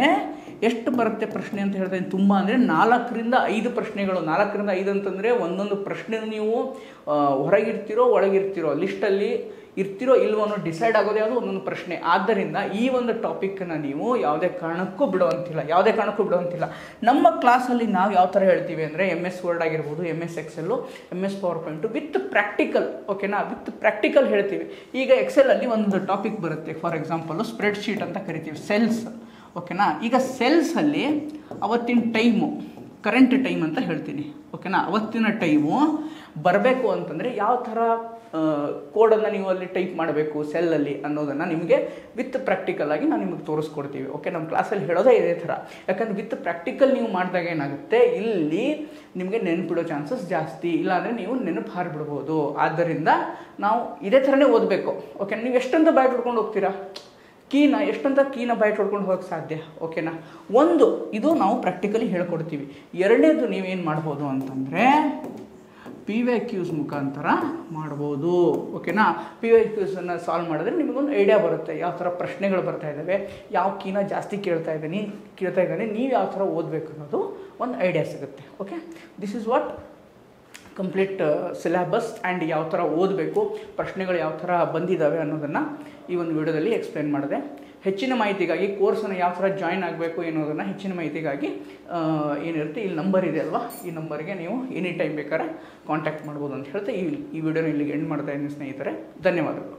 ಎಷ್ಟು ಬರುತ್ತೆ ಪ್ರಶ್ನೆ ಅಂತ ಹೇಳ್ತೀನಿ, ತುಂಬ ಅಂದರೆ 4-5 ಪ್ರಶ್ನೆಗಳು. 4-5 ಅಂತಂದರೆ ಒಂದೊಂದು ಪ್ರಶ್ನೆ ನೀವು ಹೊರಗಿರ್ತಿರೋ ಒಳಗಿರ್ತಿರೋ, ಲಿಸ್ಟಲ್ಲಿ ಇರ್ತಿರೋ ಇಲ್ವೋ ಅನ್ನೋ ಡಿಸೈಡ್ ಆಗೋದು ಯಾವುದು ಒಂದೊಂದು ಪ್ರಶ್ನೆ. ಆದ್ದರಿಂದ ಈ ಒಂದು ಟಾಪಿಕ್ಕನ್ನು ನೀವು ಯಾವುದೇ ಕಾರಣಕ್ಕೂ ಬಿಡುವಂತಿಲ್ಲ. ನಮ್ಮ ಕ್ಲಾಸಲ್ಲಿ ನಾವು ಯಾವ ಥರ ಹೇಳ್ತೀವಿ ಅಂದರೆ, MS ವರ್ಡ್ ಆಗಿರ್ಬೋದು, MS XL, MS power point with practical. ಓಕೆನಾ. ವಿತ್ ಪ್ರಾಕ್ಟಿಕಲ್ ಹೇಳ್ತೀವಿ. ಈಗ ಎಕ್ಸೆಲಲ್ಲಿ ಒಂದು ಟಾಪಿಕ್ ಬರುತ್ತೆ, ಫಾರ್ ಎಕ್ಸಾಂಪಲು ಸ್ಪ್ರೆಡ್ ಶೀಟ್ ಅಂತ ಕರಿತೀವಿ, ಸೆಲ್ಸ್. ಓಕೆನಾ. ಈಗ ಸೆಲ್ಸಲ್ಲಿ ಅವತ್ತಿನ ಟೈಮು, ಕರೆಂಟ್ ಟೈಮ್ ಅಂತ ಹೇಳ್ತೀನಿ. ಓಕೆನಾ. ಅವತ್ತಿನ ಟೈಮು ಬರಬೇಕು ಅಂತಂದರೆ ಯಾವ ಥರ ಕೋಡನ್ನು ನೀವು ಅಲ್ಲಿ ಟೈಪ್ ಮಾಡಬೇಕು ಸೆಲ್ಲಲ್ಲಿ ಅನ್ನೋದನ್ನು ನಿಮಗೆ ವಿತ್ ಪ್ರಾಕ್ಟಿಕಲ್ ಆಗಿ ನಾವು ನಿಮಗೆ ತೋರಿಸ್ಕೊಡ್ತೀವಿ. ಓಕೆ, ನಮ್ಮ ಕ್ಲಾಸಲ್ಲಿ ಹೇಳೋದೇ ಇದೇ ಥರ. ಯಾಕಂದರೆ ವಿತ್ ಪ್ರಾಕ್ಟಿಕಲ್ ನೀವು ಮಾಡಿದಾಗ ಏನಾಗುತ್ತೆ, ಇಲ್ಲಿ ನಿಮಗೆ ನೆನಪಿಡೋ ಚಾನ್ಸಸ್ ಜಾಸ್ತಿ, ಇಲ್ಲಾಂದರೆ ನೀವು ನೆನಪು ಹಾರಿಬಿಡ್ಬೋದು. ಆದ್ದರಿಂದ ನಾವು ಇದೇ ಥರನೇ ಓದಬೇಕು. ಓಕೆ, ನೀವು ಎಷ್ಟಂತ ಬ್ಯಾಟ್ ಹೊಡ್ಕೊಂಡು ಹೋಗ್ತೀರಾ, ಎಷ್ಟಂತ ಕೀನ ಬೈಟ್ ಹೊಡ್ಕೊಂಡು ಹೋಗಕ್ಕೆ ಸಾಧ್ಯ. ಓಕೆನಾ. ಒಂದು ಇದು ನಾವು ಪ್ರಾಕ್ಟಿಕಲಿ ಹೇಳ್ಕೊಡ್ತೀವಿ. ಎರಡನೇದು ನೀವೇನು ಮಾಡ್ಬೋದು ಅಂತಂದರೆ PYQs ಮುಖಾಂತರ ಮಾಡ್ಬೋದು. ಓಕೆನಾ. PYQಸನ್ನು ಸಾಲ್ವ್ ಮಾಡಿದ್ರೆ ನಿಮಗೊಂದು ಐಡಿಯಾ ಬರುತ್ತೆ, ಯಾವ ಥರ ಪ್ರಶ್ನೆಗಳು ಬರ್ತಾ ಇದ್ದಾವೆ, ಯಾವ ಕೀನ ಜಾಸ್ತಿ ಕೇಳ್ತಾ ಇದ್ದಾನೆ, ನೀವು ಯಾವ ಥರ ಓದಬೇಕು ಅನ್ನೋದು ಒಂದು ಐಡಿಯಾ ಸಿಗುತ್ತೆ. Okay, this is what complete syllabus and ಯಾವ ಥರ ಓದಬೇಕು, ಪ್ರಶ್ನೆಗಳು ಯಾವ ಥರ ಬಂದಿದ್ದಾವೆ ಅನ್ನೋದನ್ನು ಈ ಒಂದು ವಿಡಿಯೋದಲ್ಲಿ ಎಕ್ಸ್ಪ್ಲೇನ್ ಮಾಡಿದೆ. ಹೆಚ್ಚಿನ ಮಾಹಿತಿಗಾಗಿ ಕೋರ್ಸನ್ನು ಯಾವ ಥರ ಜಾಯ್ನ್ ಆಗಬೇಕು ಅನ್ನೋದನ್ನು ಹೆಚ್ಚಿನ ಮಾಹಿತಿಗಾಗಿ ಏನಿರುತ್ತೆ ಇಲ್ಲಿ ನಂಬರ್ ಇದೆ ಅಲ್ವಾ, ಈ ನಂಬರ್ಗೆ ನೀವು ಎನಿ ಟೈಮ್ ಬೇಕಾದ್ರೆ ಕಾಂಟ್ಯಾಕ್ಟ್ ಮಾಡ್ಬೋದು ಅಂತ ಹೇಳ್ತಾ ಈ ವಿಡಿಯೋನ ಇಲ್ಲಿಗೆ ಎಂಡ್ ಮಾಡ್ತಾ ಇದ್ದೀನಿ ಸ್ನೇಹಿತರೆ. ಧನ್ಯವಾದಗಳು.